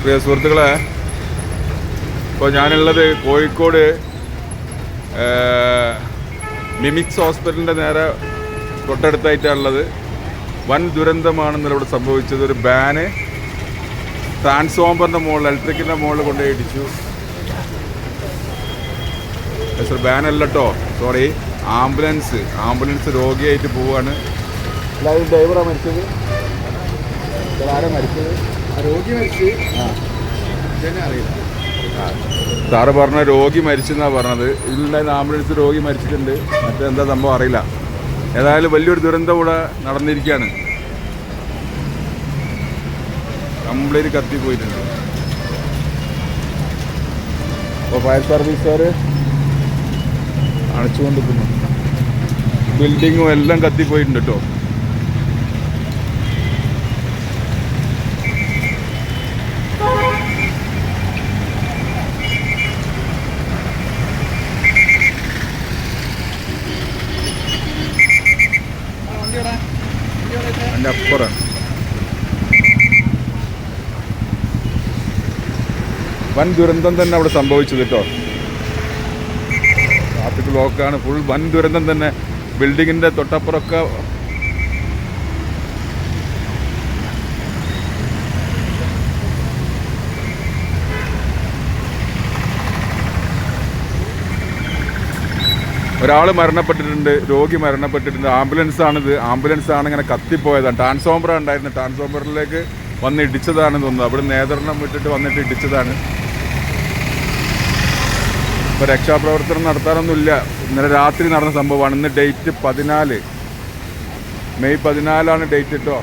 പ്രിയ സുഹൃത്തുക്കളെ, ഇപ്പോൾ ഞാനുള്ളത് കോഴിക്കോട് മിമിക്സ് ഹോസ്പിറ്റലിൻ്റെ നേരെ തൊട്ടടുത്തായിട്ടാണുള്ളത്. വൻ ദുരന്തമാണെന്നല്ല ഇവിടെ സംഭവിച്ചത്. ഒരു ബാന് ട്രാൻസ്ഫോമറിൻ്റെ മുകളിൽ, ഇലക്ട്രിക്കിൻ്റെ മുകളിൽ കൊണ്ടുപോയി ഇടിച്ചു. ബാനല്ല കേട്ടോ, സോറി, ആംബുലൻസ് രോഗിയായിട്ട് പോവുകയാണ്. എല്ലാവരും ഡ്രൈവറാണ് മരിച്ചത്. ആരാ മരിച്ചത്? രോഗി മരിച്ചു. അറിയില്ല. സാറ് പറഞ്ഞ രോഗി മരിച്ചെന്നാണ് പറഞ്ഞത്. ഇതിലുണ്ടായിരുന്ന ആംബുലൻസ് രോഗി മരിച്ചിട്ടുണ്ട്. മറ്റെന്താ സംഭവം അറിയില്ല. ഏതായാലും വലിയൊരു ദുരന്തം ഇവിടെ നടന്നിരിക്കുകയാണ്. കംപ്ലീറ്റ് കത്തിപ്പോയിട്ടുണ്ട്. അപ്പോൾ ഫയർ സർവീസുകാർ അണച്ചുകൊണ്ടിരിക്കുന്നു. ബിൽഡിങ്ങും എല്ലാം കത്തിപ്പോയിട്ടുണ്ട് കേട്ടോ. അതിൻ്റെ അപ്പുറം വൻ ദുരന്തം തന്നെ അവിടെ സംഭവിച്ചത് കേട്ടോ. ട്രാഫിക് ബ്ലോക്കാണ്, ഫുൾ വൻ ദുരന്തം തന്നെ. ബിൽഡിങ്ങിൻ്റെ തൊട്ടപ്പുറമൊക്കെ ഒരാൾ മരണപ്പെട്ടിട്ടുണ്ട്, രോഗി മരണപ്പെട്ടിട്ടുണ്ട്. ആംബുലൻസാണ് ഇങ്ങനെ കത്തിപ്പോയതാണ്. ട്രാൻസ്ഫോമർ ഉണ്ടായിരുന്നു, ട്രാൻസ്ഫോമറിലേക്ക് വന്ന് ഇടിച്ചതാണെന്ന് തോന്നുന്നു. അവിടെ നേതൃത്വം വിട്ടിട്ട് വന്നിട്ട് ഇടിച്ചതാണ്. ഇപ്പോൾ രക്ഷാപ്രവർത്തനം നടത്താനൊന്നുമില്ല. ഇന്നലെ രാത്രി നടന്ന സംഭവമാണ്. ഇന്ന് ഡേറ്റ് 14, മെയ് 14 ഡേറ്റ് കേട്ടോ.